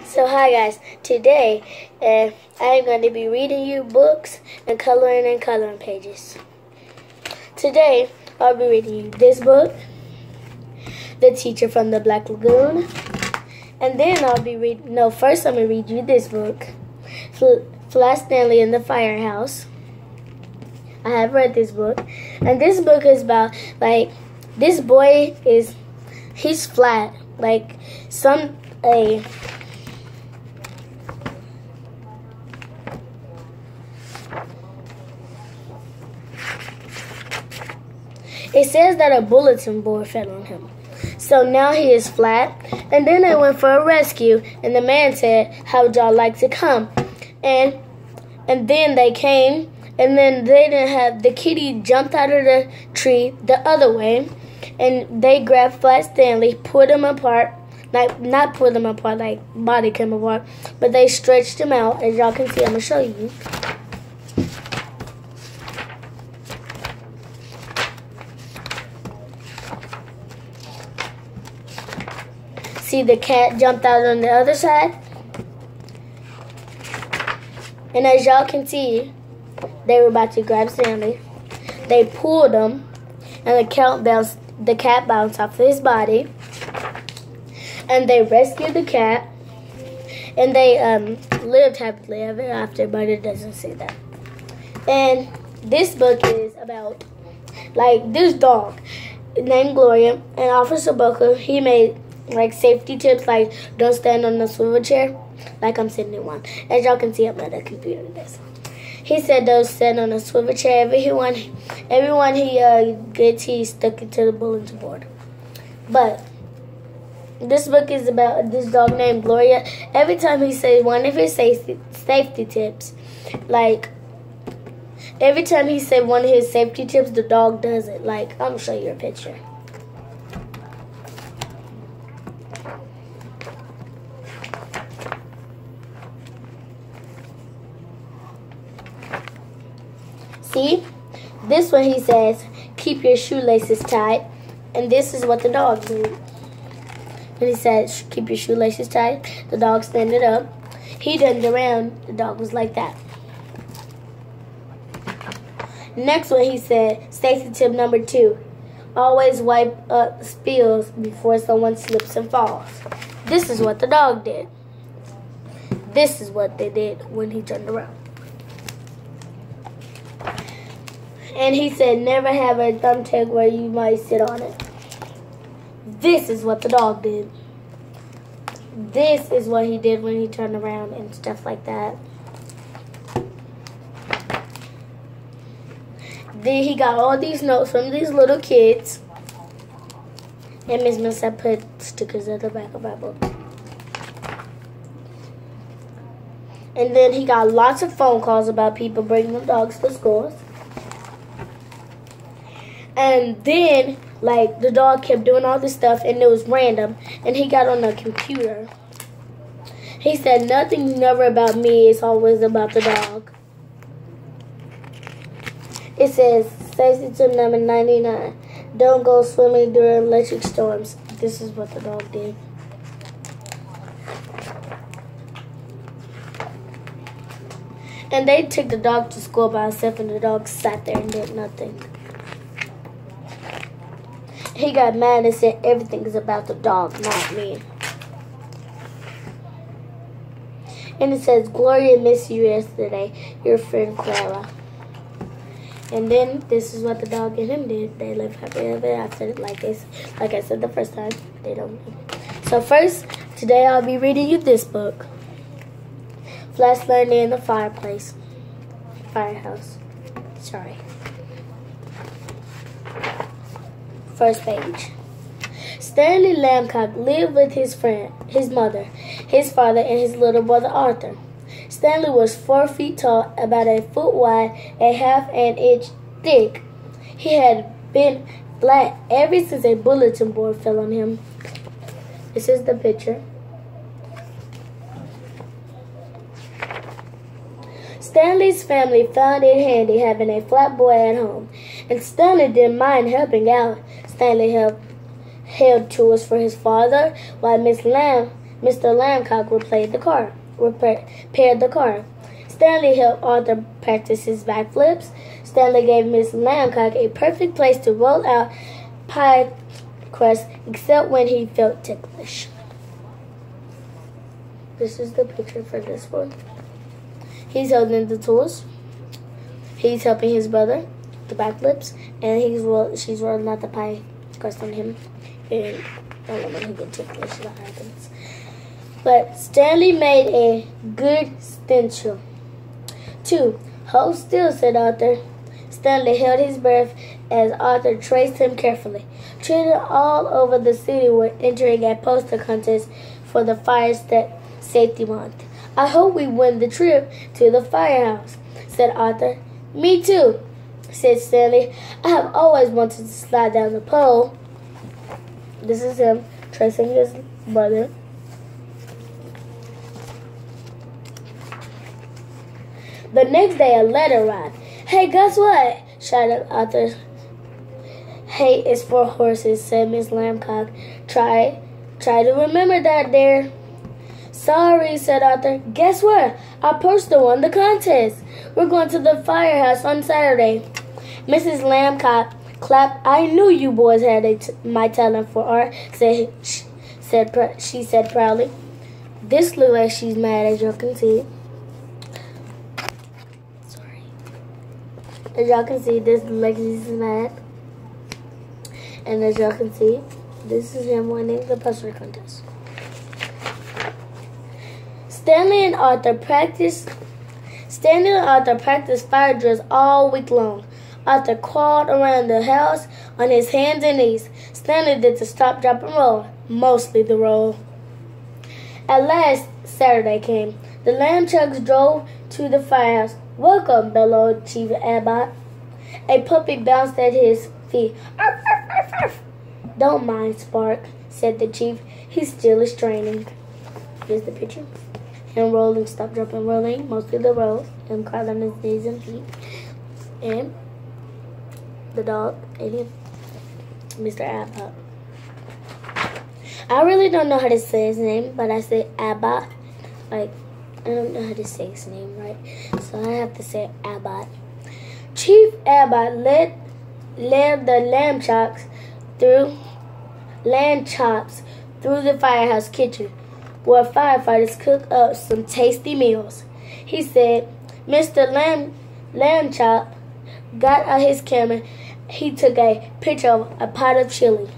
So hi guys, today I'm going to be reading you books and coloring pages. Today I'll be reading you this book, The Teacher from the Black Lagoon, and then first I'm going to read you this book, Flash Stanley in the Firehouse. I have read this book, and this book is about, this boy he's flat, it says that a bulletin board fell on him. So now he is flat. And then they went for a rescue. And the man said, how would y'all like to come? And then they came. And then the kitty jumped out of the tree the other way. And they grabbed Flat Stanley, pulled him apart. Not pulled him apart, like body came apart. But they stretched him out. As y'all can see, I'm going to show you. See, the cat jumped out on the other side. And as y'all can see, they were about to grab Stanley. They pulled him, and the cat bounced off his body. And they rescued the cat. And they lived happily ever after, but it doesn't say that. And this book is about, this dog named Gloria, and Officer Booker, he made safety tips, don't stand on the swivel chair, I'm sitting in one. As y'all can see, I'm at a computer. He said don't stand on the swivel chair. Everyone he gets, he stuck it to the bulletin board. But this book is about this dog named Gloria. Every time he says one of his safety tips, every time he said one of his safety tips, the dog does it. I'm gonna show you a picture. See, this one he says, keep your shoelaces tight, and this is what the dog did. When he said, keep your shoelaces tight, the dog standed up. He turned around, the dog was like that. Next one he said, safety tip number 2, always wipe up spills before someone slips and falls. This is what the dog did. This is what they did when he turned around. And he said, never have a thumbtack where you might sit on it. This is what the dog did. This is what he did when he turned around and stuff like that. Then he got all these notes from these little kids. And Miss Melissa put stickers at the back of our book. And then he got lots of phone calls about people bringing the dogs to schools. And then, the dog kept doing all this stuff, and it was random. And he got on the computer. He said, nothing's never about me. It's always about the dog. It says, safety tip number 99. Don't go swimming during electric storms. This is what the dog did. And they took the dog to school by himself, and the dog sat there and did nothing. He got mad and said everything is about the dog, not me. And it says, Gloria missed you yesterday, your friend Clara. And then this is what the dog and him did. They lived happy ever after, like I said the first time. They don't. So first, today I'll be reading you this book, Flash Stanley in the Firehouse. Sorry. First page. Stanley Lamcock lived with his mother, his father, and his little brother Arthur. Stanley was 4 feet tall, about a foot wide, and half an inch thick. He had been flat ever since a bulletin board fell on him. This is the picture. Stanley's family found it handy having a flat boy at home, and Stanley didn't mind helping out. Stanley held tools for his father, while Miss Lamb Mr. Lambcock repaired the car. Stanley helped Arthur practice his backflips. Stanley gave Miss Lambcock a perfect place to roll out pie crust, except when he felt ticklish. This is the picture for this one. He's holding the tools. He's helping his brother, the backflips, and she's rolling out the pie crust on him. And I don't know when he gets ticklish, that happens. But Stanley made a good stencil. 2. Hold still, said Arthur. Stanley held his breath as Arthur traced him carefully. Children all over the city were entering a poster contest for the Fire Safety Month. I hope we win the trip to the firehouse, said Arthur. Me too, said Stanley. I have always wanted to slide down the pole. This is him tracing his brother. The next day, a letter arrived. Hey, guess what? Shouted Arthur. Hay is for horses, said Miss Lambcock. Try to remember that, dear. Sorry, said Arthur. Guess what? Our poster won the contest. We're going to the firehouse on Saturday. Mrs. Lambcock clapped. I knew you boys had my talent for art, she said proudly. This looks like she's mad, as y'all can see. As y'all can see, this looks like she's mad. And as y'all can see, this is him winning the poster contest. Stanley and Arthur practiced fire drills all week long. Arthur crawled around the house on his hands and knees. Stanley did the stop, drop, and roll, mostly the roll. At last, Saturday came. The Lambchucks drove to the firehouse. Welcome, bellowed Chief Abbott. A puppy bounced at his feet. Arf, arf, arf, arf. Don't mind Spark, said the chief. He still is training. Here's the picture. Him rolling, stop, drop, and rolling, mostly the rolls. Him crawling on his knees and feet. And the dog, and Mr. Abbott. I really don't know how to say his name, but I say Abbott. Like, I don't know how to say his name right, so I have to say Abbott. Chief Abbott led the lamb chops through the firehouse kitchen, where firefighters cooked up some tasty meals. He said, Mr. Lamb Chop got out his camera. He took a picture of a pot of chili.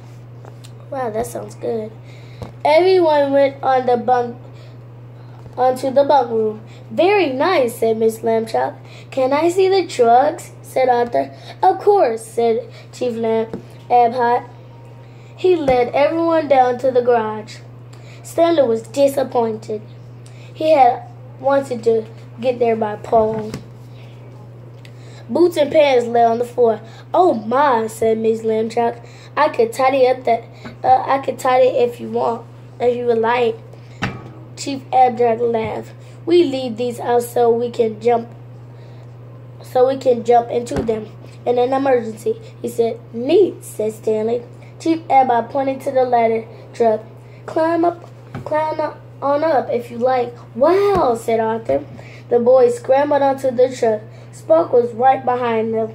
Wow, that sounds good. Everyone went on onto the bunk room. Very nice, said Miss Lambchop. Can I see the trucks? Said Arthur. Of course, said Chief Abbott. He led everyone down to the garage. Stanley was disappointed. He had wanted to get there by pole. Boots and pants lay on the floor. Oh my, said Miss Lambchop. I could tidy up if you would like. Chief Abstract laughed. We leave these out so we can jump into them in an emergency, he said. Neat, said Stanley. Chief Abbott pointed to the ladder truck. Climb on up if you like. Wow, said Arthur. The boys scrambled onto the truck. Spark was right behind them.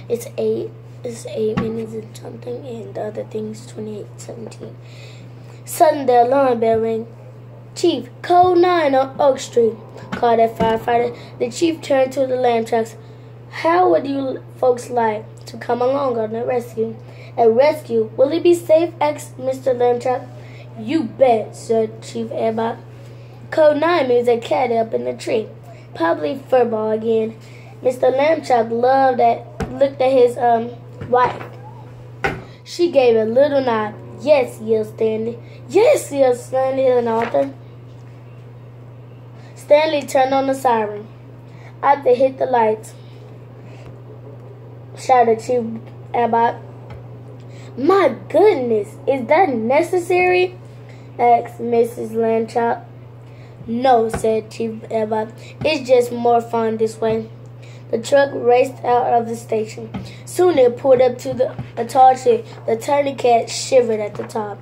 It's 8 minutes and something, and the other thing's 28:17. Suddenly, the alarm bell rang. Chief, code 9 on Oak Street, called a firefighter. The chief turned to the lamb trucks. How would you folks like to come along on a rescue? A rescue? Will it be safe? Asked Mr. Lambchop. You bet, said Chief Abbott. Code 9 means a cat up in the tree. Probably furball again. Mr. Lambchop looked at his wife. She gave a little nod. Yes, yelled Stanley. Yes, yelled Stanley and Arthur. Stanley turned on the siren. Arthur hit the lights. Shouted Chief Abbott. My goodness, is that necessary? Asked Mrs. Lambchop. No, said Chief Abbott. It's just more fun this way. The truck raced out of the station. Soon it pulled up to a tall tree. The tiny cat shivered at the top.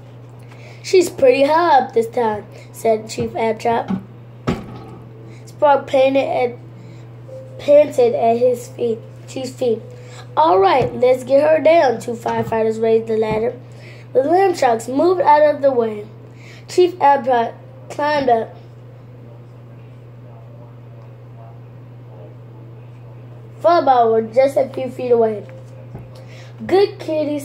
She's pretty high up this time, said Chief Abtrap. Spark panted at his feet, Chief's feet. All right, let's get her down. Two firefighters raised the ladder. The lamb chunks moved out of the way. Chief Abtrap climbed up. Furball was just a few feet away. Good kitty,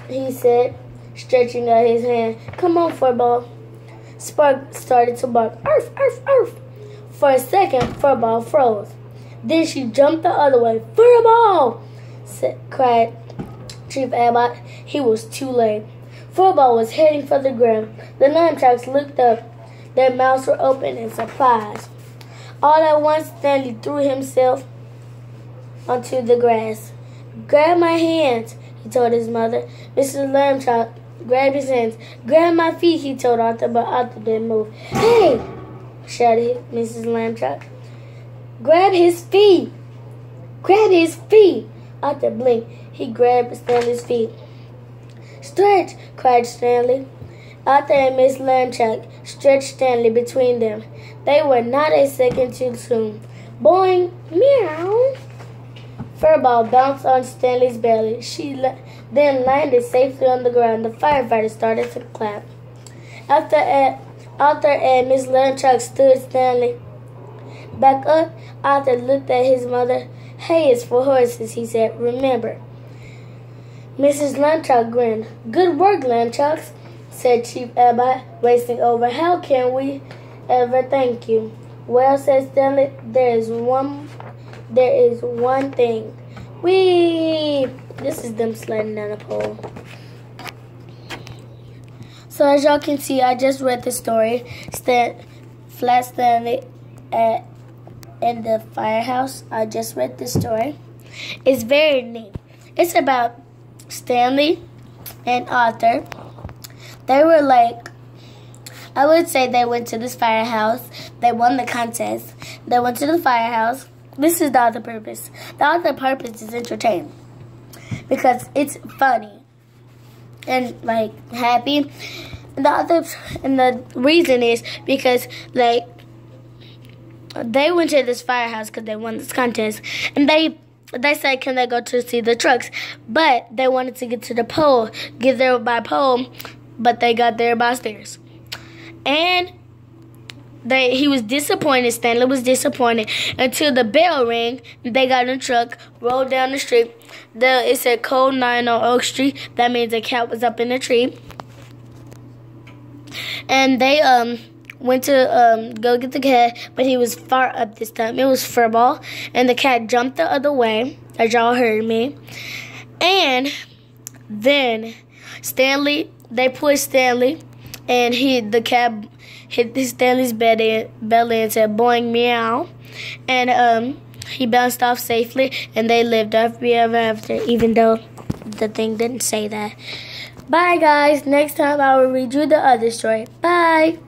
he said, stretching out his hand. Come on, Furball. Spark started to bark. Arf, arf, arf. For a second, Furball froze. Then she jumped the other way. Furball! Cried Chief Abbott. He was too late. Furball was heading for the ground. The nunchucks looked up. Their mouths were open in surprise. All at once, Stanley threw himself onto the grass. Grab my hands, he told his mother. Mrs. Lambchop grabbed his hands. Grab my feet, he told Arthur, but Arthur didn't move. Hey! Shouted Mrs. Lambchop. Grab his feet! Grab his feet! Arthur blinked. He grabbed Stanley's feet. Stretch! Cried Stanley. Arthur and Miss Lambchop stretched Stanley between them. They were not a second too soon. Boing! Meow! Furball bounced on Stanley's belly. She then landed safely on the ground. The firefighters started to clap. Arthur and Miss Lambchop stood Stanley back up. Arthur looked at his mother. Hay is for horses, he said. Remember. Mrs. Lambchop grinned. Good work, Lambchops, said Chief Abbott, racing over. How can we ever thank you? Well, said Stanley, there is one thing. Whee! This is them sliding down a pole. So as y'all can see, I just read the story. Flat Stanley in the firehouse. I just read the story. It's very neat. It's about Stanley and Arthur. They were I would say they went to this firehouse. They won the contest. They went to the firehouse. This is the other purpose. The other purpose is entertainment. Because it's funny. And happy. And the reason is because they went to this firehouse because they won this contest. And they said, can they go to see the trucks? But they wanted to get to the pole. Get there by pole. But they got there by stairs. And he was disappointed. Stanley was disappointed until the bell rang. They got in a truck, rolled down the street. It said code 9 on Oak Street. That means a cat was up in the tree. And they went to go get the cat, but he was far up this time. It was Furball, and the cat jumped the other way, as y'all heard me. And then they pushed Stanley, and the cat hit Stanley's belly and said boing meow, and he bounced off safely, and they lived happily ever after, even though the thing didn't say that. Bye guys, next time I will read you the other story. Bye.